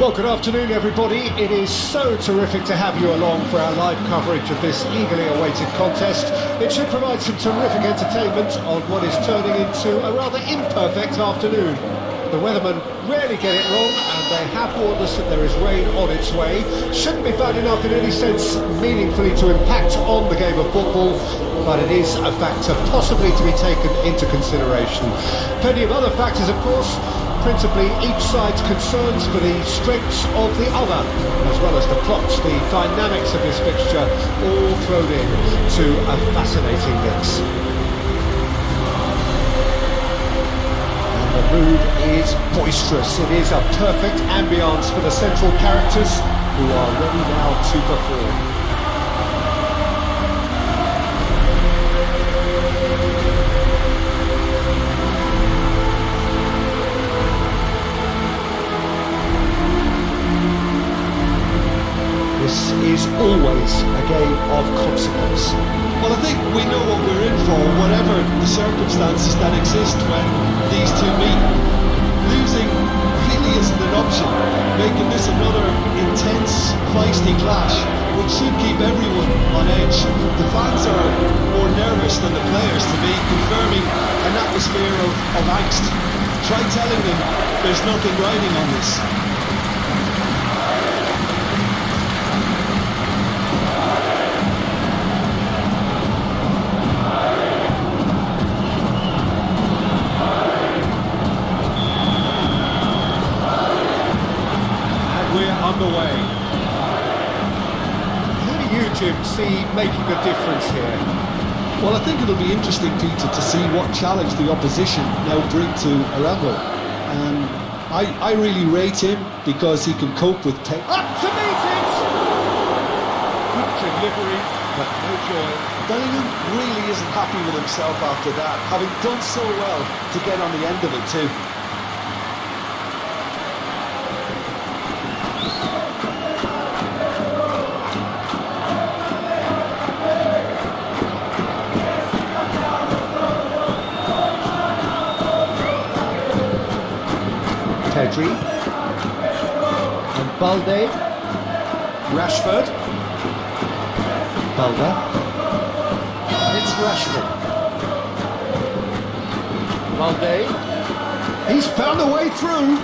Well, good afternoon, everybody. It is so terrific to have you along for our live coverage of this eagerly awaited contest. It should provide some terrific entertainment on what is turning into a rather imperfect afternoon. The weathermen rarely get it wrong, and they have warned us that there is rain on its way. Shouldn't be bad enough in any sense meaningfully to impact on the game of football, but it is a factor possibly to be taken into consideration. Plenty of other factors, of course, principally each side's concerns for the strengths of the other, as well as the plots, the dynamics of this fixture, all thrown in to a fascinating mix. And the mood is boisterous. It is a perfect ambience for the central characters who are ready now to perform. This is always a game of consequence. Well, I think we know what we're in for, whatever the circumstances that exist when these two meet. Losing really isn't an option, making this another intense, feisty clash, which should keep everyone on edge. The fans are more nervous than the players, to me, confirming an atmosphere of angst. Try telling them there's nothing riding on this. Underway. Who do you, Jim, see making a difference here? Well, I think it'll be interesting, Peter, to see what challenge the opposition now bring to a level. I really rate him because he can cope with pace. Up to meet it! Good delivery, but no joy. Bellingham really isn't happy with himself after that, having done so well to get on the end of it too. Pedri and Balde, Rashford, Balde, and it's Rashford. Balde, he's found a way through,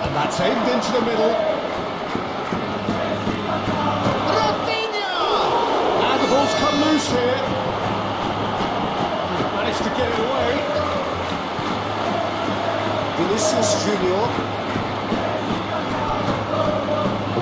and that's aimed into the middle. Raphinha! And the ball's come loose here. He's managed to get it away. Vinicius Junior.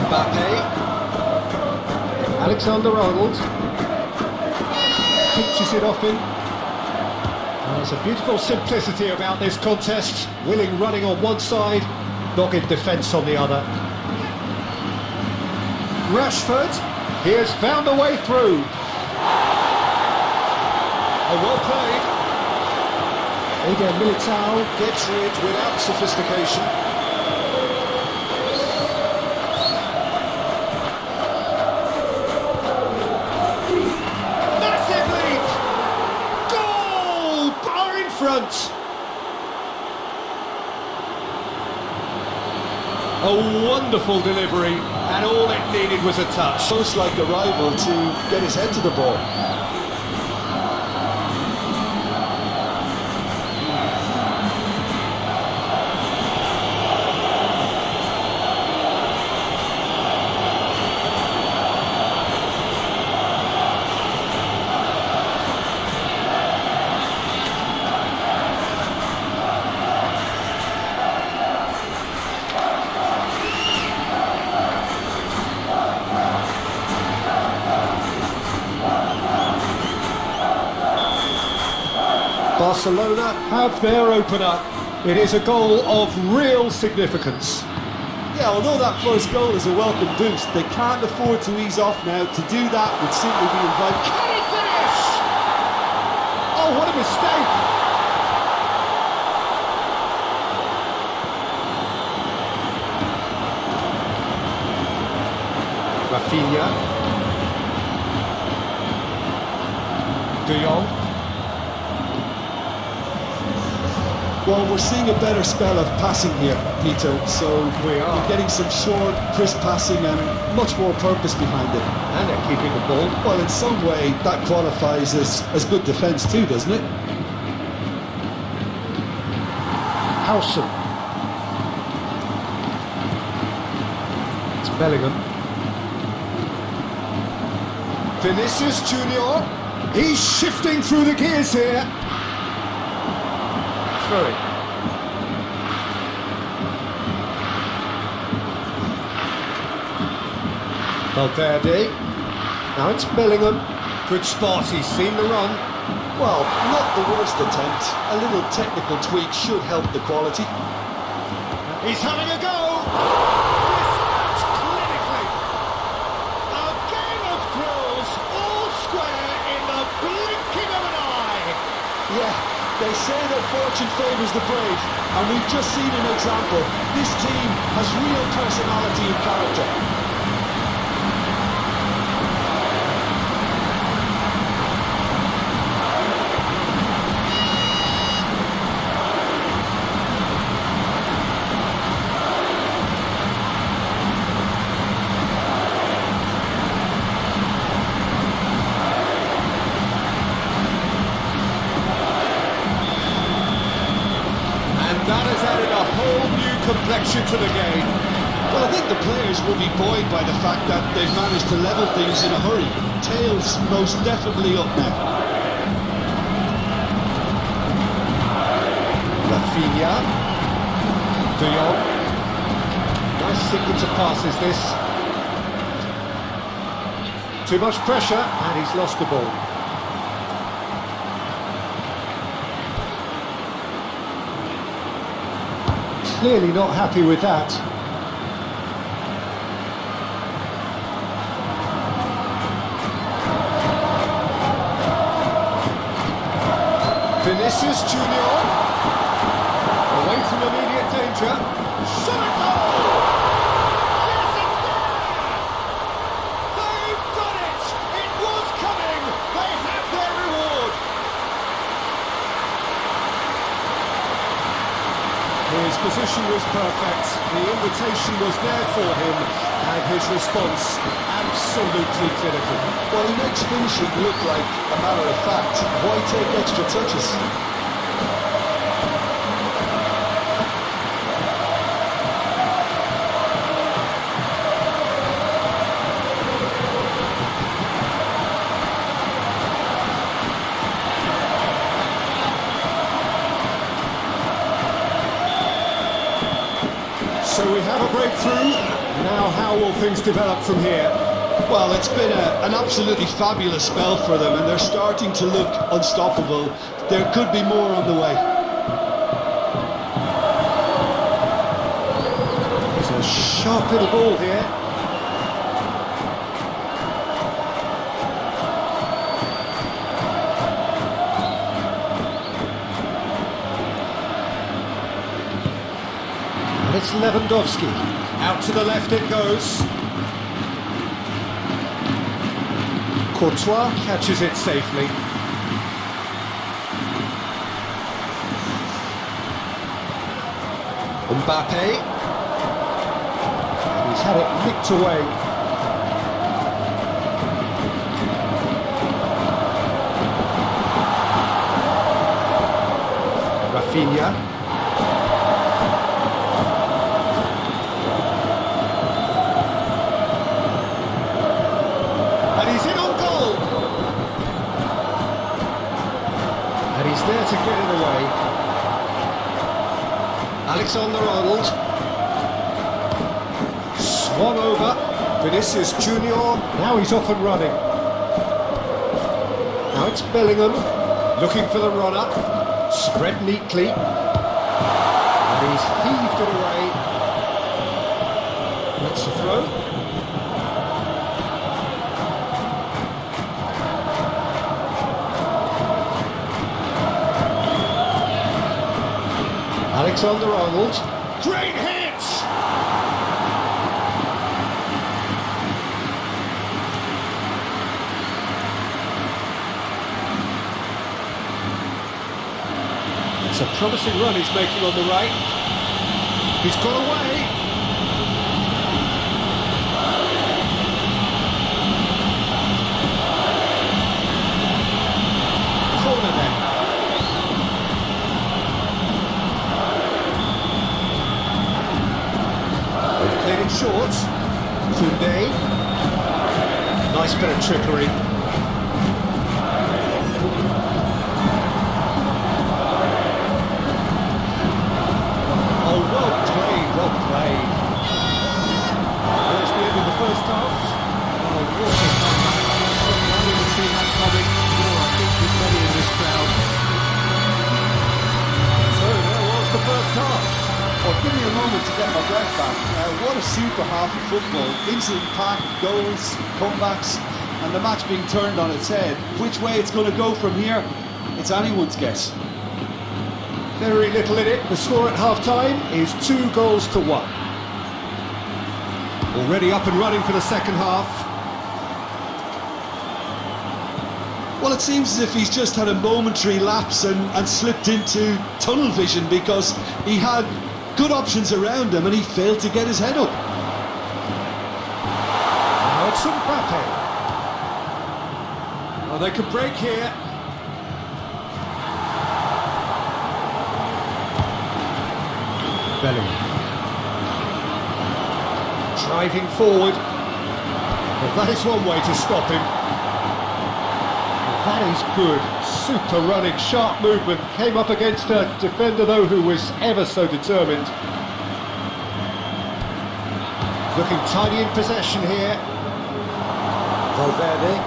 Mbappe, Alexander-Arnold, pinches it off him. There's a beautiful simplicity about this contest. Willing running on one side, dogged defence on the other. Rashford, he has found a way through. Oh, well played. Eder Militao gets rid without sophistication. Front. A wonderful delivery, and all it needed was a touch. Almost like a rival to get his head to the ball. Barcelona have their opener. It is a goal of real significance. Yeah, although that first goal is a welcome boost, they can't afford to ease off now. To do that would simply be invited. Can he finish? Oh, what a mistake! Raphinha. De Jong. Well, we're seeing a better spell of passing here, Peter. So We are. we're getting some short, crisp passing and much more purpose behind it. And they're keeping the ball. Well, in some way, that qualifies as good defence too, doesn't it? Howson. It's Bellingham. Vinicius Junior. He's shifting through the gears here. Throw it. Valverde. Now it's Bellingham. Good spot, he's seen the run. Well, not the worst attempt. A little technical tweak should help the quality. He's having a go! Dispatched clinically. A game of thrills, all square in the blinking of an eye. Yeah, they say that fortune favours the brave, and we've just seen an example. This team has real personality and character. That has added a whole new complexion to the game. Well, I think the players will be buoyed by the fact that they've managed to level things in a hurry. Tails most definitely up now. Raphinha. De Jong. Nice sequence of passes this. Too much pressure and he's lost the ball. Clearly not happy with that. Vinicius Junior. Away from immediate danger. Shot a goal! Yes, it's there! They've done it! It was coming! They have their reward! His position was perfect, the invitation was there for him, and his response absolutely clinical. Well, he makes finishing look like a matter of fact. Why take extra touches? So we have a breakthrough. Now how will things develop from here? Well, it's been an absolutely fabulous spell for them, and they're starting to look unstoppable. There could be more on the way. There's a sharp little ball here. And it's Lewandowski. Out to the left it goes. Courtois catches it safely. Mbappe. He's had it nicked away. Raphinha. And he's in on goal. And he's there to get it away. Alexander-Arnold. Swung over. Vinicius Junior. Now he's off and running. Now it's Bellingham. Looking for the runner. Spread neatly. And he's heaved it away. That's the throw. Alexander-Arnold. Great hit! It's a promising run he's making on the right. He's got away. Corner then. They've played it short. Koundé. Nice bit of trickery. Oh, well played, well played. There's the end of the first half. Oh, what a comeback. I didn't see that coming. Oh, I think there's many in this crowd. So there was the first half. Well, give me a moment to get my breath back. What a super half of football. Instant packed goals, comebacks, and the match being turned on its head. Which way it's going to go from here, it's anyone's guess. Very little in it. The score at half-time is 2-1. Already up and running for the second half. Well, it seems as if he's just had a momentary lapse and slipped into tunnel vision, because he had good options around him and he failed to get his head up. Now it's Mbappe. Oh, they could break here. Bellingham. Driving forward. Well, that is one way to stop him. Well, that is good. Super running, sharp movement. Came up against a defender, though, who was ever so determined. Looking tidy in possession here. Valverde.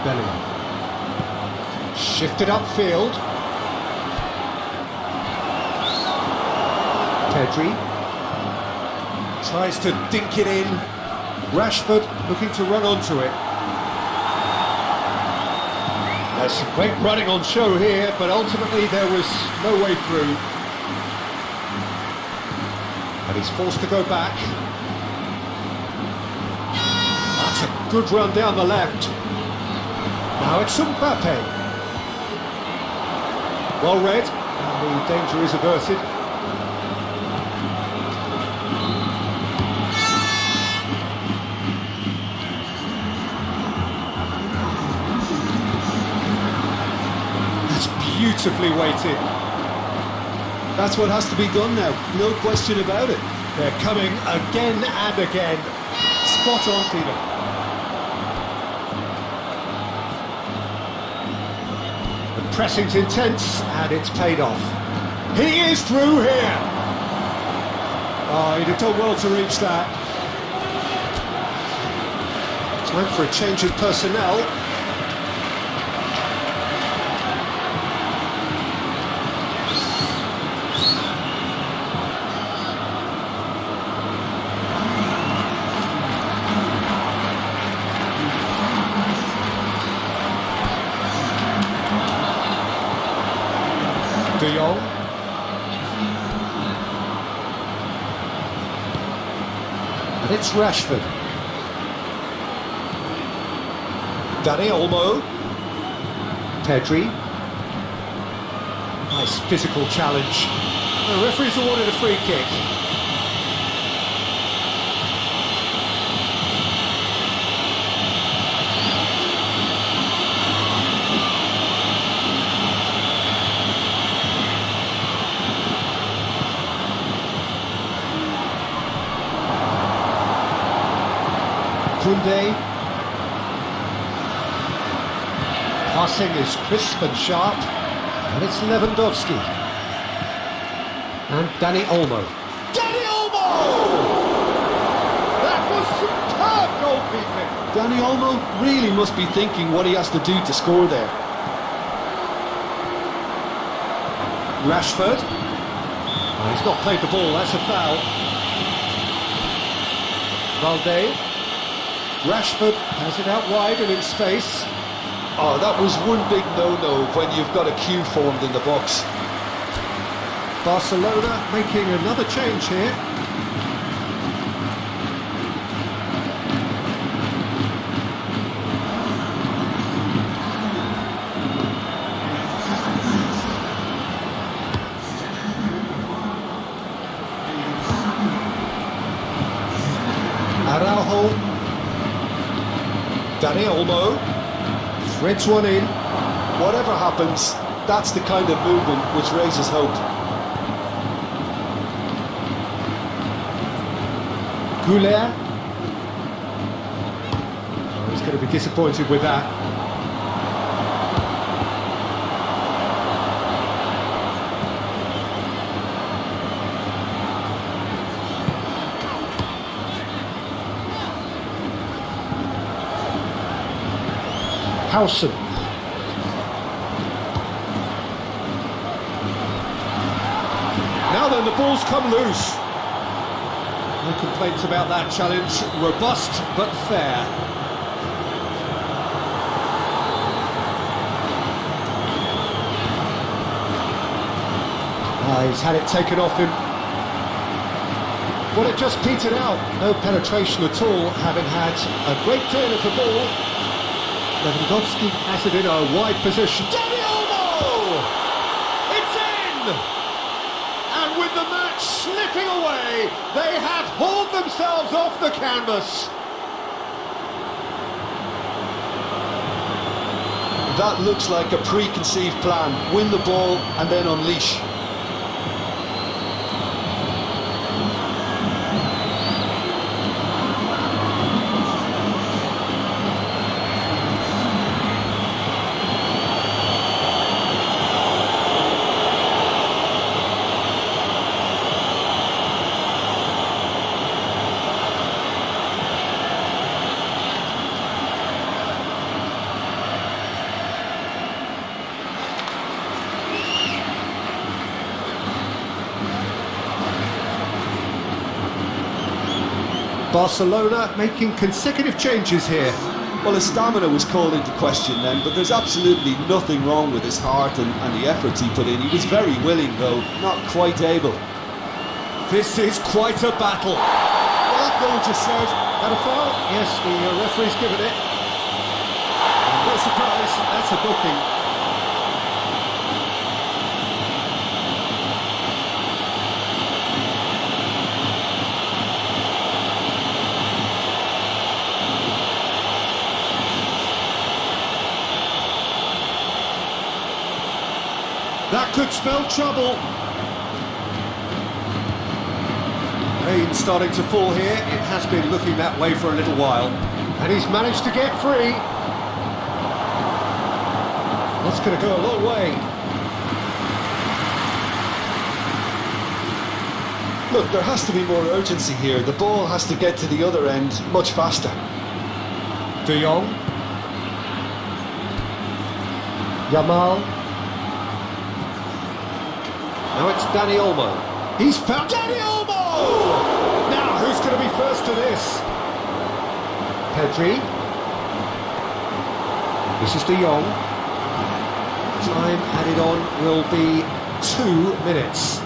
Bellingham. Shifted upfield. Pedri tries to dink it in. Rashford looking to run onto it. There's some great running on show here, but ultimately there was no way through. And he's forced to go back. That's a good run down the left. Now it's Mbappe. Well read, and the danger is averted. Beautifully weighted. That's what has to be done now, no question about it. They're coming again and again. Spot on, Peter. The pressing's intense and it's paid off. He is through here. Oh, he'd have done well to reach that. Time for a change in personnel. De Jong. And it's Rashford. Dani Olmo. Pedri. Nice physical challenge. The referee's awarded a free kick. Koundé. Passing is crisp and sharp, and it's Lewandowski. And Dani Olmo. Dani Olmo! That was superb goalkeeping! Dani Olmo really must be thinking what he has to do to score there. Rashford. Oh, he's not played the ball, that's a foul. Valde. Rashford has it out wide and in space. Oh, that was one big no-no when you've got a queue formed in the box. Barcelona making another change here. Araujo. Dani Olmo. Threads one in. Whatever happens, that's the kind of movement which raises hope. Goulet. Oh, he's going to be disappointed with that. Howson. Now then, the ball's come loose. No complaints about that challenge. Robust but fair. He's had it taken off him. Well, it just petered out. No penetration at all, having had a great deal of the ball. Lewandowski has it in a wide position. Dani Olmo! It's in! And with the match slipping away, they have hauled themselves off the canvas. That looks like a preconceived plan. Win the ball and then unleash. Barcelona making consecutive changes here. Well, his stamina was called into question then, but there's absolutely nothing wrong with his heart and the efforts he put in. He was very willing, though, not quite able. This is quite a battle. Well, that goal just serves. Had a foul? Yes, the referee's given it. No surprise, that's a booking. That could spell trouble. Rain starting to fall here. It has been looking that way for a little while. And he's managed to get free. That's going to go a long way. Look, there has to be more urgency here. The ball has to get to the other end much faster. De Jong. Yamal. Now it's Dani Olmo. He's found Dani Olmo! Now, who's going to be first to this? Pedri. This is De Jong. Time added on will be 2 minutes.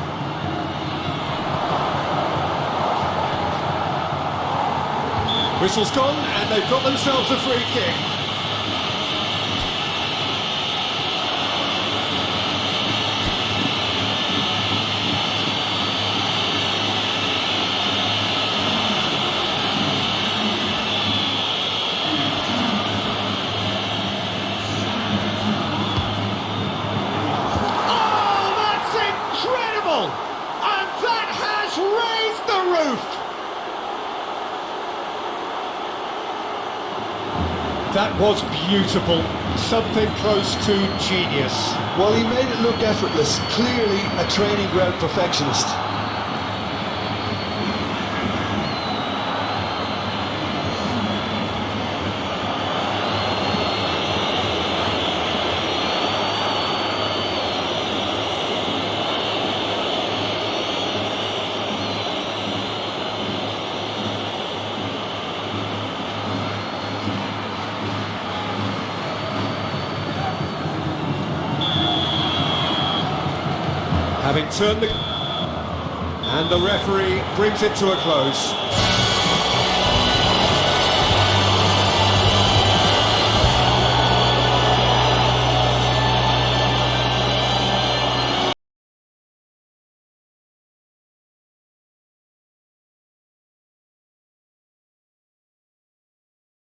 Whistle's gone, and they've got themselves a free kick. And that has raised the roof! That was beautiful, something close to genius. Well, he made it look effortless, clearly a training ground perfectionist. Having turned the... And the referee brings it to a close.